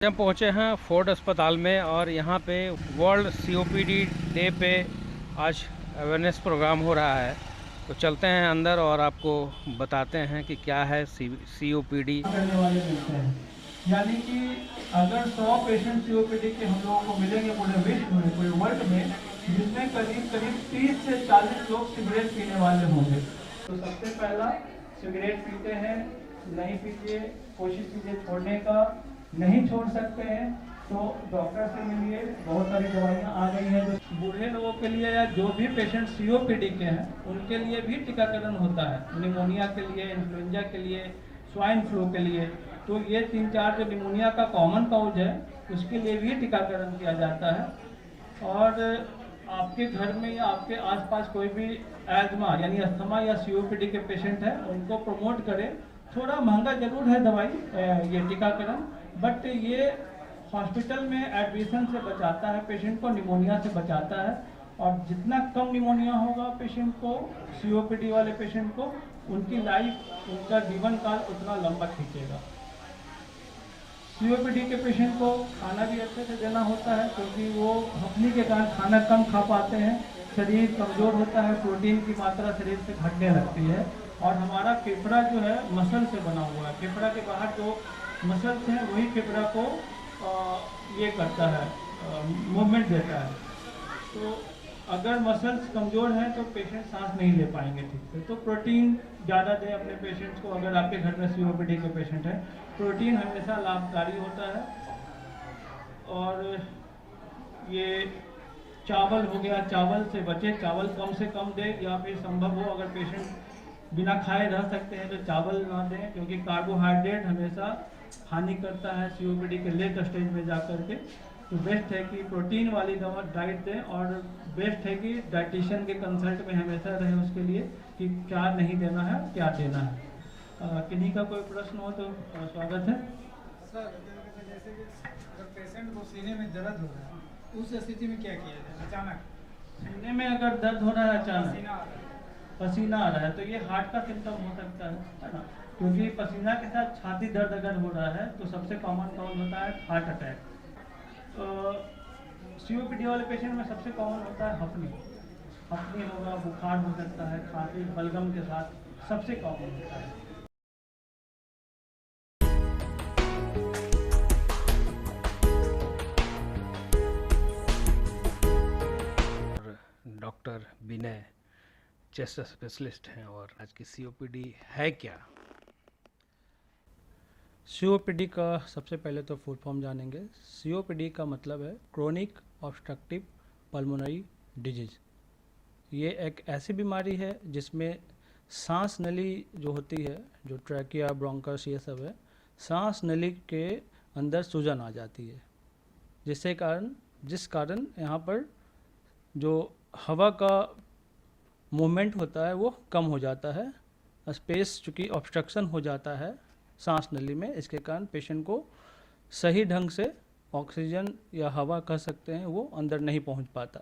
हम पहुंचे हैं फोर्ड अस्पताल में और यहाँ पे वर्ल्ड सीओपीडी डे पे आज अवेयरनेस प्रोग्राम हो रहा है। तो चलते हैं अंदर और आपको बताते हैं कि क्या है सीओपीडी। करने वाले मिलते हैं, यानी कि अगर 100 पेशेंट सीओपीडी के हम लोगों को मिलेंगे पूरे विश्व में, पूरे वर्ल्ड में, जिसमें करीब करीब 30 से 40 लोग सिगरेट पीने वाले होंगे। तो सबसे पहला, सिगरेट पीते हैं नहीं पीजिए, कोशिश कीजिए छोड़ने का। नहीं छोड़ सकते हैं तो डॉक्टर से मिलिए। बहुत सारी दवाइयाँ आ गई हैं जो बूढ़े लोगों के लिए या जो भी पेशेंट सीओपीडी के हैं उनके लिए भी टीकाकरण होता है। निमोनिया के लिए, इन्फ्लुएंजा के लिए, स्वाइन फ्लू के लिए। तो ये 3-4 जो निमोनिया का कॉमन काउज है उसके लिए भी टीकाकरण किया जाता है। और आपके घर में या आपके आसपास कोई भी एजमा यानी अस्थमा या सीओपीडी के पेशेंट है उनको प्रमोट करें। थोड़ा महंगा जरूर है दवाई ये टीकाकरण, बट ये हॉस्पिटल में एडमिशन से बचाता है पेशेंट को, निमोनिया से बचाता है। और जितना कम निमोनिया होगा पेशेंट को, सीओपीडी वाले पेशेंट को, उनकी लाइफ, उनका जीवन काल उतना लंबा खींचेगा। सीओपीडी के पेशेंट को खाना भी अच्छे से देना होता है क्योंकि वो हफ्नी के कारण खाना कम खा पाते हैं, शरीर कमज़ोर होता है, प्रोटीन की मात्रा शरीर से घटने लगती है। और हमारा फेफड़ा जो है मसल से बना हुआ है, फेफड़ा के बाहर जो मसल्स हैं वही फेफड़ा को ये करता है, मूवमेंट देता है। तो अगर मसल्स कमज़ोर हैं तो पेशेंट सांस नहीं ले पाएंगे ठीक से। तो प्रोटीन ज़्यादा दें अपने पेशेंट्स को। अगर आपके घर में सीओपीडी के पेशेंट हैं, प्रोटीन हमेशा लाभकारी होता है। और ये चावल हो गया, चावल से बचे, चावल कम से कम दें, या फिर संभव हो अगर पेशेंट बिना खाए रह सकते हैं तो चावल ना दें, क्योंकि कार्बोहाइड्रेट हमेशा हानि करता है सीओपीडी के लेट स्टेज में जाकर के। तो बेस्ट है कि प्रोटीन वाली दवा डाइट दें, और बेस्ट है कि डाइटिशियन के कंसल्ट में हमेशा रहे उसके लिए कि क्या नहीं देना है, क्या देना है। किन्हीं का कोई प्रश्न हो तो स्वागत है। सर, जैसे कि अगर पेशेंट को सीने में दर्द हो रहा है उस स्थिति में क्या किया जाए? अचानक सीने में अगर दर्द हो रहा है, अचानक पसीना आ रहा है, पसीना आ रहा है, तो ये हार्ट का सिम्टम हो सकता है ना। क्योंकि पसीना के साथ छाती दर्द अगर हो रहा है तो सबसे कॉमन कॉज होता है हार्ट अटैक। सीओपीडी वाले पेशेंट में सबसे कॉमन होता है हफ्नी। हफ्नी होगा, बुखार हो सकता है, खांसी बलगम के साथ सबसे कॉमन होता है। और डॉक्टर विनय चेस्ट स्पेशलिस्ट हैं। और आज की सीओपीडी है क्या? सीओपीडी का सबसे पहले तो फुल फॉर्म जानेंगे। सीओपीडी का मतलब है क्रोनिक ऑब्स्ट्रक्टिव पल्मोनरी डिजीज। ये एक ऐसी बीमारी है जिसमें सांस नली जो होती है, जो ट्रैकिया, ब्रोंकस, ये सब है, सांस नली के अंदर सूजन आ जाती है, जिस कारण यहाँ पर जो हवा का मूवमेंट होता है वो कम हो जाता है। स्पेस चूँकि ऑब्स्ट्रक्शन हो जाता है सांस नली में, इसके कारण पेशेंट को सही ढंग से ऑक्सीजन या हवा कह सकते हैं वो अंदर नहीं पहुंच पाता।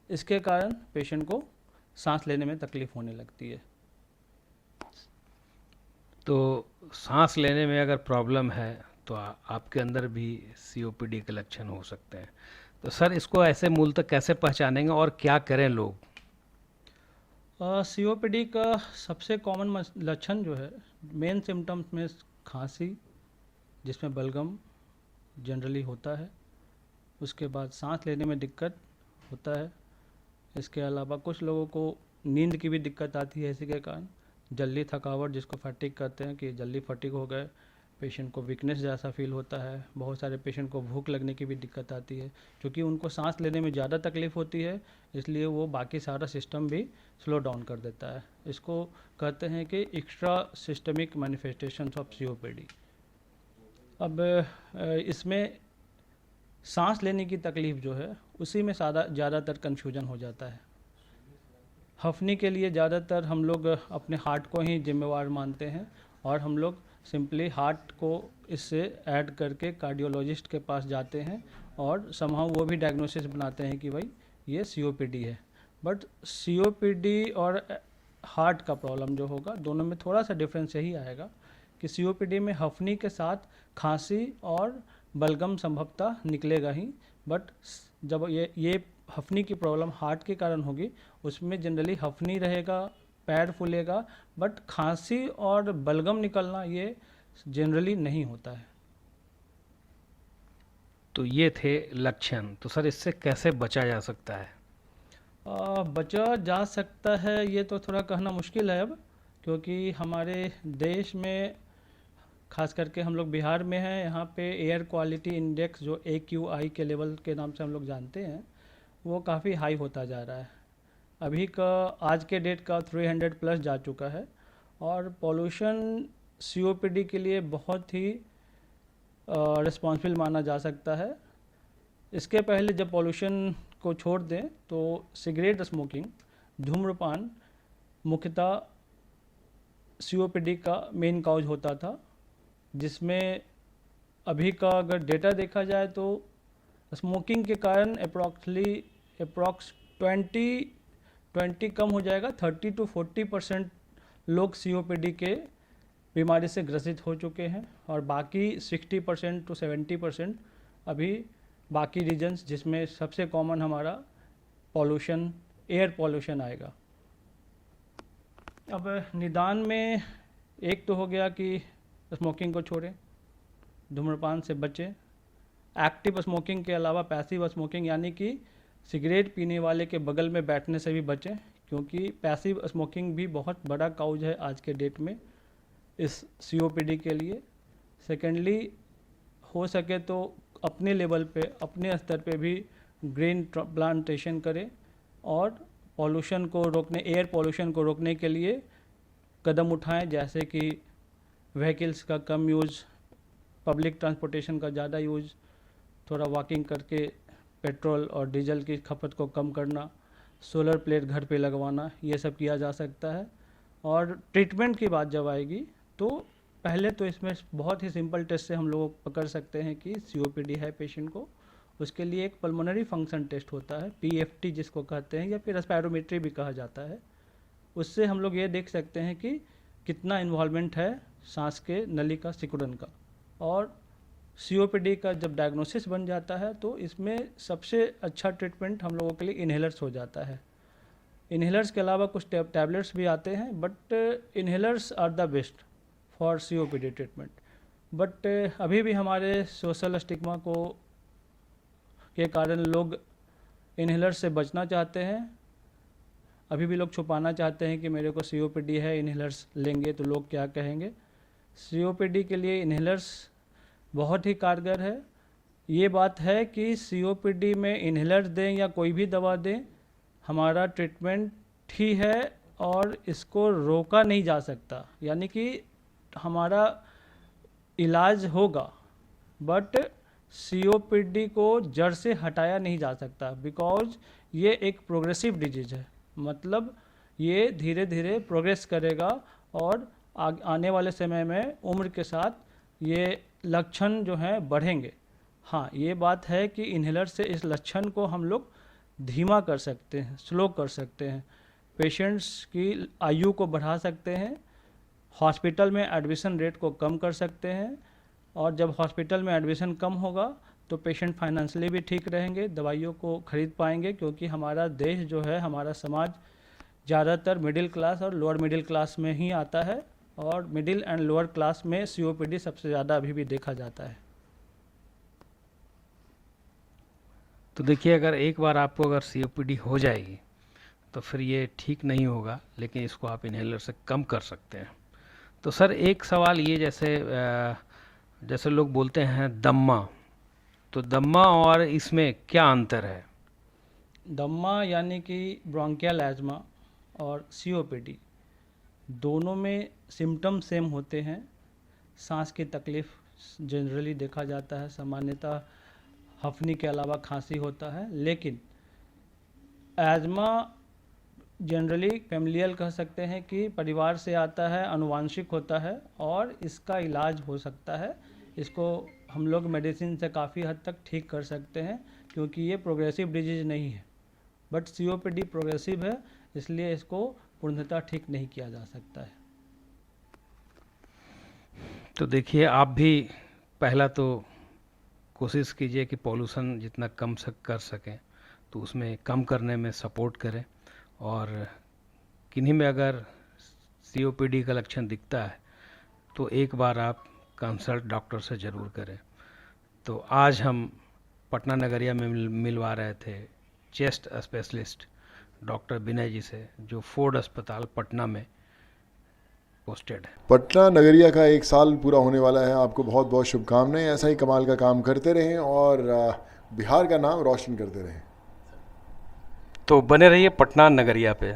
इसके कारण पेशेंट को सांस लेने में तकलीफ़ होने लगती है। तो सांस लेने में अगर प्रॉब्लम है तो आपके अंदर भी सीओपीडी के लक्षण हो सकते हैं। तो सर, इसको ऐसे मूलतः कैसे पहचानेंगे और क्या करें लोग? सीओपीडी का सबसे कॉमन लक्षण जो है, मेन सिम्टम्स में खांसी जिसमें बलगम जनरली होता है, उसके बाद सांस लेने में दिक्कत होता है। इसके अलावा कुछ लोगों को नींद की भी दिक्कत आती है इसी के कारण। जल्दी थकावट, जिसको फटीग कहते हैं, कि जल्दी फटीग हो गए, पेशेंट को वीकनेस जैसा फील होता है। बहुत सारे पेशेंट को भूख लगने की भी दिक्कत आती है, क्योंकि उनको सांस लेने में ज़्यादा तकलीफ़ होती है, इसलिए वो बाकी सारा सिस्टम भी स्लो डाउन कर देता है। इसको कहते हैं कि extra systemic manifestations of COPD. अब इसमें सांस लेने की तकलीफ़ जो है उसी में ज़्यादातर कन्फ्यूजन हो जाता है। हफ्नी के लिए ज़्यादातर हम लोग अपने हार्ट को ही जिम्मेवार मानते हैं, और हम लोग सिंपली हार्ट को इससे ऐड करके कार्डियोलॉजिस्ट के पास जाते हैं, और समहाउ वो भी डायग्नोसिस बनाते हैं कि भाई ये सीओपीडी है। बट सीओपीडी और हार्ट का प्रॉब्लम जो होगा, दोनों में थोड़ा सा डिफरेंस यही आएगा कि सीओपीडी में हफ्नी के साथ खांसी और बलगम संभवतः निकलेगा ही। बट जब ये हफनी की प्रॉब्लम हार्ट के कारण होगी, उसमें जनरली हफनी रहेगा, पैर फूलेगा, बट खांसी और बलगम निकलना ये जनरली नहीं होता है। तो ये थे लक्षण। तो सर इससे कैसे बचा जा सकता है? बचा जा सकता है ये तो थोड़ा कहना मुश्किल है अब, क्योंकि हमारे देश में खास करके हम लोग बिहार में हैं, यहाँ पे एयर क्वालिटी इंडेक्स जो AQI के लेवल के नाम से हम लोग जानते हैं, वो काफ़ी हाई होता जा रहा है। अभी का आज के डेट का 300 प्लस जा चुका है। और पॉल्यूशन COPD के लिए बहुत ही रिस्पॉन्सिबल माना जा सकता है। इसके पहले जब पॉल्यूशन को छोड़ दें तो सिगरेट स्मोकिंग, धूम्रपान मुख्यतः COPD का मेन कॉज होता था, जिसमें अभी का अगर डेटा देखा जाए तो स्मोकिंग के कारण अप्रॉक्स 20 कम हो जाएगा, 30 to 40% लोग COPD के बीमारी से ग्रसित हो चुके हैं, और बाकी 60% to 70% अभी बाकी रीजन्स, जिसमें सबसे कॉमन हमारा पॉल्यूशन, एयर पॉल्यूशन आएगा। अब निदान में एक तो हो गया कि स्मोकिंग को छोड़ें, धूम्रपान से बचें। एक्टिव स्मोकिंग के अलावा पैसिव स्मोकिंग यानी कि सिगरेट पीने वाले के बगल में बैठने से भी बचें, क्योंकि पैसिव स्मोकिंग भी बहुत बड़ा काउज है आज के डेट में इस COPD के लिए। सेकेंडली, हो सके तो अपने लेवल पे, अपने स्तर पे भी ग्रीन प्लांटेशन करें, और पॉल्यूशन को रोकने, एयर पॉल्यूशन को रोकने के लिए कदम उठाएं, जैसे कि व्हीकल्स का कम यूज़, पब्लिक ट्रांसपोर्टेशन का ज़्यादा यूज़, थोड़ा वॉकिंग करके पेट्रोल और डीजल की खपत को कम करना, सोलर प्लेट घर पे लगवाना, ये सब किया जा सकता है। और ट्रीटमेंट की बात जब आएगी तो पहले तो इसमें बहुत ही सिंपल टेस्ट से हम लोग पकड़ सकते हैं कि COPD है पेशेंट को। उसके लिए एक पल्मोनरी फंक्शन टेस्ट होता है, PFT जिसको कहते हैं, या फिर रेस्पिरोमेट्री भी कहा जाता है। उससे हम लोग ये देख सकते हैं कि कितना इन्वॉल्वमेंट है सांस के नली का, सिकुड़न का। और COPD का जब डायग्नोसिस बन जाता है तो इसमें सबसे अच्छा ट्रीटमेंट हम लोगों के लिए इन्हेलर्स हो जाता है। इन्हेलर्स के अलावा कुछ टैबलेट्स भी आते हैं, but inhalers are the best for COPD treatment. But अभी भी हमारे सोशल स्टिग्मा के कारण लोग इन्हेलर से बचना चाहते हैं। अभी भी लोग छुपाना चाहते हैं कि मेरे को COPD है, इन्हेलर्स लेंगे तो लोग क्या कहेंगे। COPD के लिए इन्हेलर्स बहुत ही कारगर है। ये बात है कि COPD में इन्हेलर दें या कोई भी दवा दें, हमारा ट्रीटमेंट ही है और इसको रोका नहीं जा सकता। यानी कि हमारा इलाज होगा, बट COPD को जड़ से हटाया नहीं जा सकता, बिकॉज ये एक प्रोग्रेसिव डिजीज है। मतलब ये धीरे धीरे प्रोग्रेस करेगा और आने वाले समय में उम्र के साथ ये लक्षण जो हैं बढ़ेंगे। हाँ, ये बात है कि इन्हेलर से इस लक्षण को हम लोग धीमा कर सकते हैं, स्लो कर सकते हैं, पेशेंट्स की आयु को बढ़ा सकते हैं, हॉस्पिटल में एडमिशन रेट को कम कर सकते हैं। और जब हॉस्पिटल में एडमिशन कम होगा तो पेशेंट फाइनेंशियली भी ठीक रहेंगे, दवाइयों को खरीद पाएंगे, क्योंकि हमारा देश जो है, हमारा समाज ज़्यादातर मिडिल क्लास और लोअर मिडिल क्लास में ही आता है, और मिडिल एंड लोअर क्लास में COPD सबसे ज़्यादा अभी भी देखा जाता है। तो देखिए, अगर एक बार आपको अगर COPD हो जाएगी तो फिर ये ठीक नहीं होगा, लेकिन इसको आप इन्हेलर से कम कर सकते हैं। तो सर एक सवाल ये, जैसे लोग बोलते हैं दम्मा, तो दम्मा और इसमें क्या अंतर है? दम्मा यानी कि ब्रोंकियल एजमा और COPD दोनों में सिम्टम सेम होते हैं। सांस की तकलीफ़ जनरली देखा जाता है, सामान्यतः हफनी के अलावा खांसी होता है। लेकिन एजमा जनरली फैमिलियल कह सकते हैं कि परिवार से आता है, अनुवांशिक होता है, और इसका इलाज हो सकता है। इसको हम लोग मेडिसिन से काफ़ी हद तक ठीक कर सकते हैं, क्योंकि ये प्रोग्रेसिव डिजीज नहीं है। बट COPD प्रोग्रेसिव है, इसलिए इसको पूर्णतः ठीक नहीं किया जा सकता है। तो देखिए, आप भी पहला तो कोशिश कीजिए कि पॉल्यूशन जितना कम कर सकें तो उसमें कम करने में सपोर्ट करें। और किन्हीं में अगर COPD का लक्षण दिखता है तो एक बार आप कंसल्ट डॉक्टर से ज़रूर करें। तो आज हम पटना नगरिया में मिलवा रहे थे चेस्ट स्पेशलिस्ट डॉक्टर विनय जी से, जो फोर्ड अस्पताल पटना में पोस्टेड है। पटना नगरिया का 1 साल पूरा होने वाला है। आपको बहुत बहुत शुभकामनाएं। ऐसा ही कमाल का काम करते रहें और बिहार का नाम रोशन करते रहें। तो बने रहिए पटना नगरिया पे।